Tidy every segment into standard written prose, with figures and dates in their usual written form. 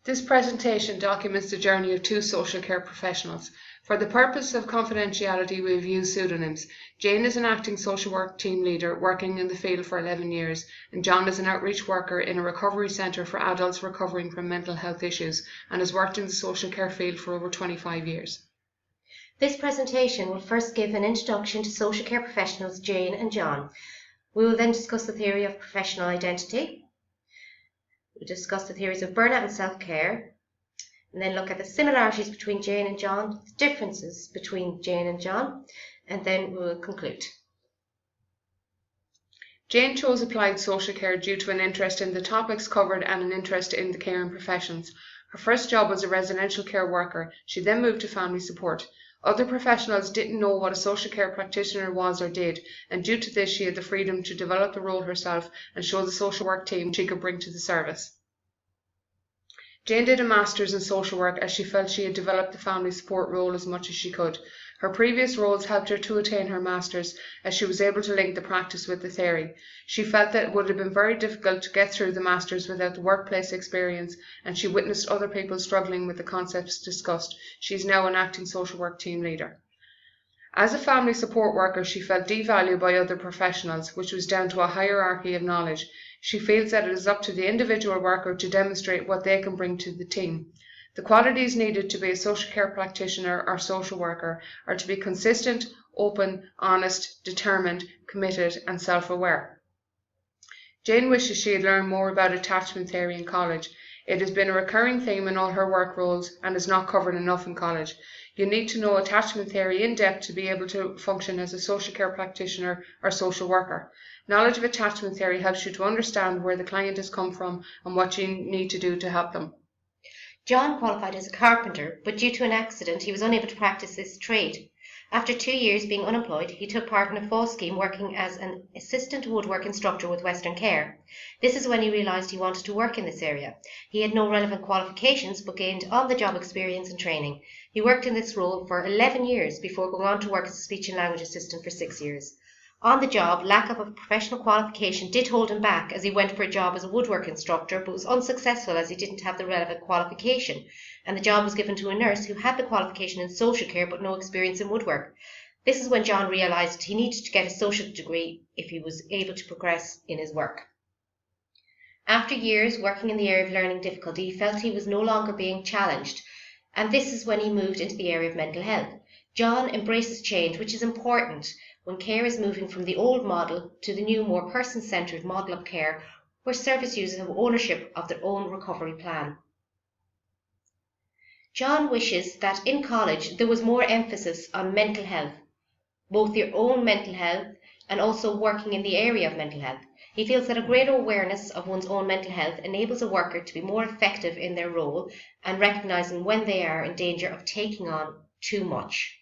This presentation documents the journey of two social care professionals. For the purpose of confidentiality, we have used pseudonyms. Jane is an acting social work team leader working in the field for 11 years, and John is an outreach worker in a recovery centre for adults recovering from mental health issues and has worked in the social care field for over 25 years. This presentation will first give an introduction to social care professionals Jane and John. We will then discuss the theory of professional identity. We'll discuss the theories of burnout and self-care, and then look at the similarities between Jane and John, the differences between Jane and John, and then we will conclude. Jane chose applied social care due to an interest in the topics covered and an interest in the caring professions. Her first job was a residential care worker. She then moved to family support. Other professionals didn't know what a social care practitioner was or did, and due to this she had the freedom to develop the role herself and show the social work team she could bring to the service. Jane did a master's in social work as she felt she had developed the family support role as much as she could. Her previous roles helped her to attain her master's as she was able to link the practice with the theory. She felt that it would have been very difficult to get through the master's without the workplace experience, and she witnessed other people struggling with the concepts discussed. She is now an acting social work team leader. As a family support worker, she felt devalued by other professionals, which was down to a hierarchy of knowledge. She feels that it is up to the individual worker to demonstrate what they can bring to the team. The qualities needed to be a social care practitioner or social worker are to be consistent, open, honest, determined, committed, and self-aware. Jane wishes she had learned more about attachment theory in college. It has been a recurring theme in all her work roles and is not covered enough in college. You need to know attachment theory in depth to be able to function as a social care practitioner or social worker. Knowledge of attachment theory helps you to understand where the client has come from and what you need to do to help them. John qualified as a carpenter, but due to an accident he was unable to practice this trade. After 2 years being unemployed, he took part in a fall scheme working as an assistant woodwork instructor with Western Care. This is when he realised he wanted to work in this area. He had no relevant qualifications but gained on-the-job experience and training. He worked in this role for 11 years before going on to work as a speech and language assistant for 6 years. On the job, lack of a professional qualification did hold him back as he went for a job as a woodwork instructor but was unsuccessful as he didn't have the relevant qualification, and the job was given to a nurse who had the qualification in social care but no experience in woodwork. This is when John realised he needed to get a social degree if he was able to progress in his work. After years working in the area of learning difficulty, he felt he was no longer being challenged, and this is when he moved into the area of mental health. John embraces change, which is important when care is moving from the old model to the new, more person-centred model of care, where service users have ownership of their own recovery plan. John wishes that in college there was more emphasis on mental health, both your own mental health and also working in the area of mental health. He feels that a greater awareness of one's own mental health enables a worker to be more effective in their role and recognising when they are in danger of taking on too much.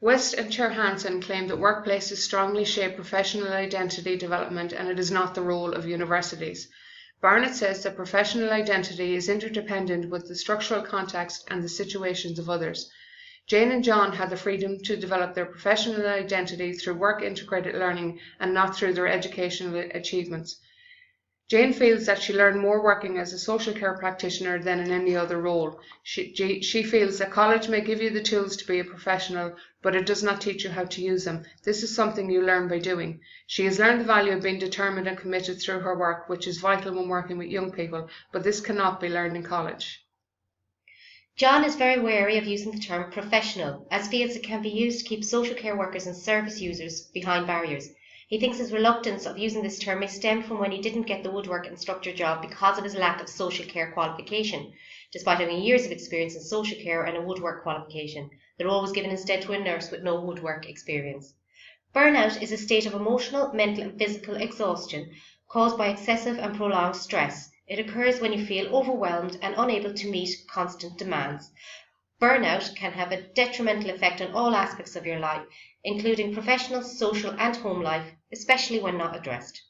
West and Chair-Hansen claim that workplaces strongly shape professional identity development and it is not the role of universities. Barnett says that professional identity is interdependent with the structural context and the situations of others. Jane and John had the freedom to develop their professional identity through work-integrated learning and not through their educational achievements. Jane feels that she learned more working as a social care practitioner than in any other role. She feels that college may give you the tools to be a professional, but it does not teach you how to use them. This is something you learn by doing. She has learned the value of being determined and committed through her work, which is vital when working with young people, but this cannot be learned in college. John is very wary of using the term professional, as feels it can be used to keep social care workers and service users behind barriers. He thinks his reluctance of using this term may stem from when he didn't get the woodwork instructor job because of his lack of social care qualification. Despite having years of experience in social care and a woodwork qualification, the role was given instead to a nurse with no woodwork experience. Burnout is a state of emotional, mental and physical exhaustion caused by excessive and prolonged stress. It occurs when you feel overwhelmed and unable to meet constant demands. Burnout can have a detrimental effect on all aspects of your life, including professional, social and home life, especially when not addressed.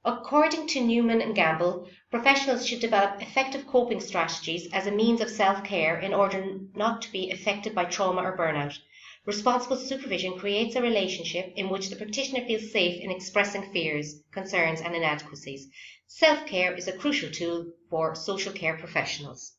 According to Newman and Gamble, professionals should develop effective coping strategies as a means of self-care in order not to be affected by trauma or burnout. Responsible supervision creates a relationship in which the practitioner feels safe in expressing fears, concerns, and inadequacies. Self-care is a crucial tool for social care professionals.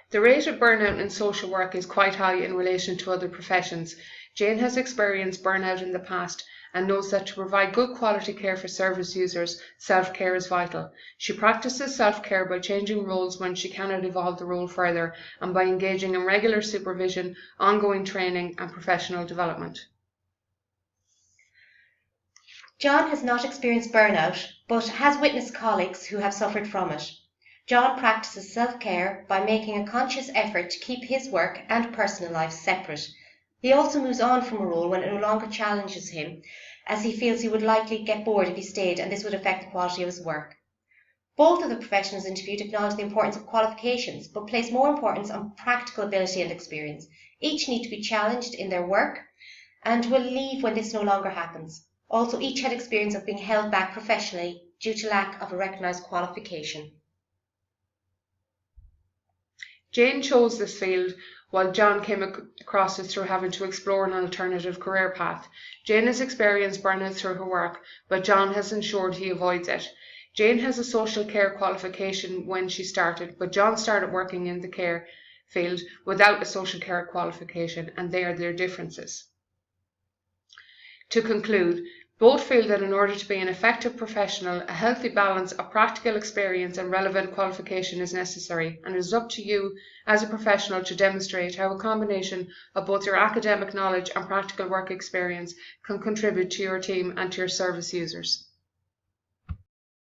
The rate of burnout in social work is quite high in relation to other professions. Jane has experienced burnout in the past and knows that to provide good quality care for service users, self-care is vital. She practices self-care by changing roles when she cannot evolve the role further and by engaging in regular supervision, ongoing training and professional development. John has not experienced burnout, but has witnessed colleagues who have suffered from it. John practices self-care by making a conscious effort to keep his work and personal life separate. He also moves on from a role when it no longer challenges him, as he feels he would likely get bored if he stayed, and this would affect the quality of his work. Both of the professionals interviewed acknowledge the importance of qualifications, but place more importance on practical ability and experience. Each need to be challenged in their work and will leave when this no longer happens. Also, each had experience of being held back professionally due to lack of a recognised qualification. Jane chose this field while John came across it through having to explore an alternative career path. Jane has experienced burnout through her work, but John has ensured he avoids it. Jane has a social care qualification when she started, but John started working in the care field without a social care qualification, and there are their differences. To conclude, both feel that in order to be an effective professional, a healthy balance of practical experience and relevant qualification is necessary, and it is up to you as a professional to demonstrate how a combination of both your academic knowledge and practical work experience can contribute to your team and to your service users.